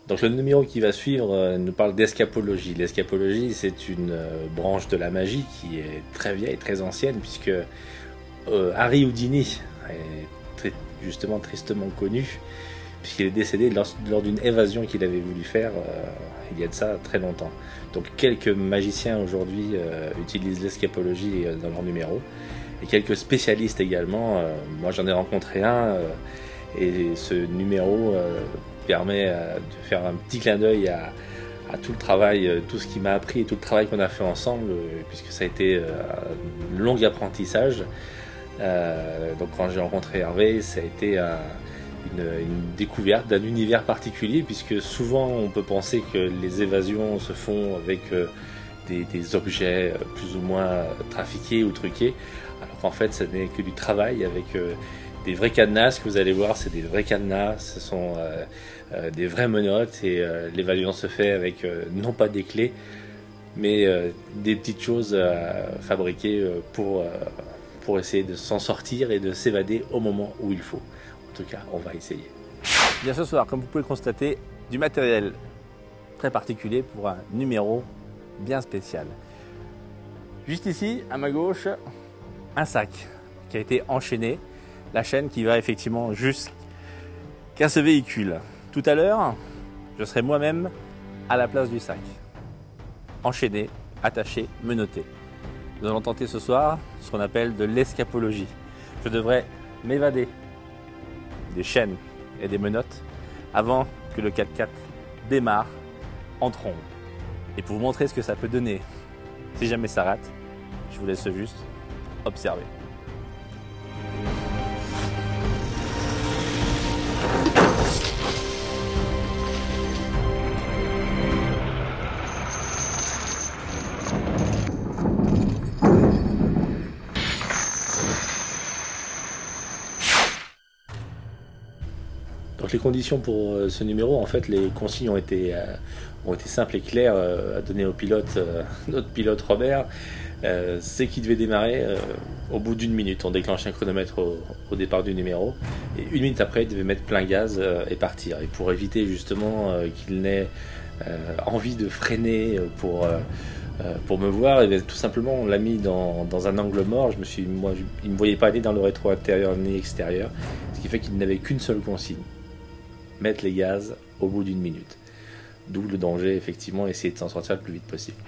Donc le numéro qui va suivre nous parle d'escapologie. L'escapologie, c'est une branche de la magie qui est très vieille, très ancienne, puisque Harry Houdini est justement tristement connu, puisqu'il est décédé lors d'une évasion qu'il avait voulu faire il y a de ça très longtemps. Donc quelques magiciens aujourd'hui utilisent l'escapologie dans leurs numéros, et quelques spécialistes également. Moi j'en ai rencontré un, et ce numéro permet de faire un petit clin d'œil à tout le travail, tout ce qui m'a appris et tout le travail qu'on a fait ensemble, puisque ça a été un long apprentissage. Donc quand j'ai rencontré Hervé, ça a été une découverte d'un univers particulier, puisque souvent on peut penser que les évasions se font avec des objets plus ou moins trafiqués ou truqués, alors qu'en fait ce n'est que du travail avec des vrais cadenas. Que vous allez voir, c'est des vrais cadenas, ce sont des vraies menottes, et l'évasion se fait avec non pas des clés, mais des petites choses fabriquées pour essayer de s'en sortir et de s'évader au moment où il faut. En tout cas, on va essayer. Bien ce soir, comme vous pouvez le constater, du matériel très particulier pour un numéro bien spécial. Juste ici, à ma gauche, un sac qui a été enchaîné, la chaîne qui va effectivement jusqu'à ce véhicule. Tout à l'heure, je serai moi-même à la place du sac, enchaîné, attaché, menotté. Nous allons tenter ce soir ce qu'on appelle de l'escapologie. Je devrais m'évader des chaînes et des menottes avant que le 4x4 démarre en trombe. Et pour vous montrer ce que ça peut donner si jamais ça rate, je vous laisse juste observer. Donc les conditions pour ce numéro, en fait, les consignes ont été simples et claires à donner au pilote, notre pilote Robert. C'est qu'il devait démarrer au bout d'une minute. On déclenche un chronomètre au départ du numéro, et une minute après, il devait mettre plein gaz et partir. Et pour éviter justement qu'il n'ait envie de freiner pour me voir, et bien, tout simplement on l'a mis dans un angle mort. Il ne me voyait pas aller dans le rétro intérieur ni extérieur, ce qui fait qu'il n'avait qu'une seule consigne: mettre les gaz au bout d'une minute. D'où le danger, effectivement, essayer de s'en sortir le plus vite possible.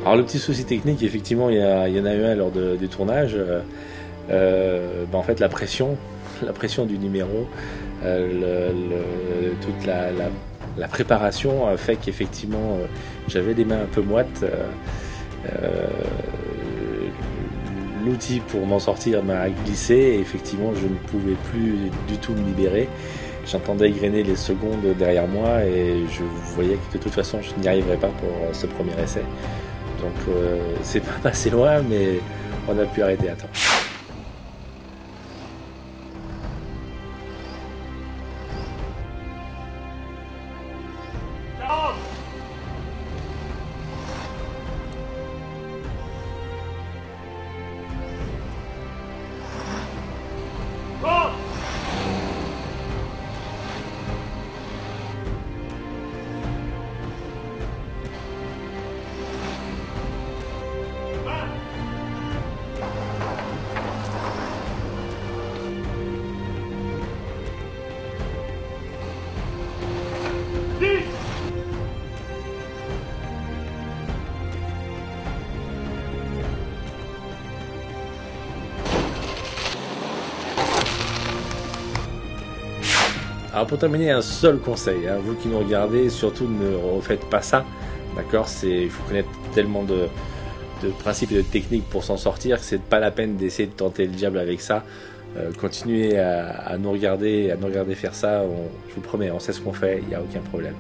Alors le petit souci technique, effectivement, il y en a eu un lors du tournage. En fait, la pression du numéro, toute la préparation a fait qu'effectivement j'avais les mains un peu moites. L'outil pour m'en sortir m'a glissé et effectivement je ne pouvais plus du tout me libérer. J'entendais égrener les secondes derrière moi et je voyais que de toute façon je n'y arriverais pas pour ce premier essai. Donc c'est pas passé loin, mais on a pu arrêter à temps. Alors pour terminer, un seul conseil, hein, vous qui nous regardez, surtout ne refaites pas ça, d'accord? Il faut connaître tellement de principes et de techniques pour s'en sortir que c'est pas la peine d'essayer de tenter le diable avec ça. Continuez à nous regarder faire ça, je vous promets, on sait ce qu'on fait, il n'y a aucun problème.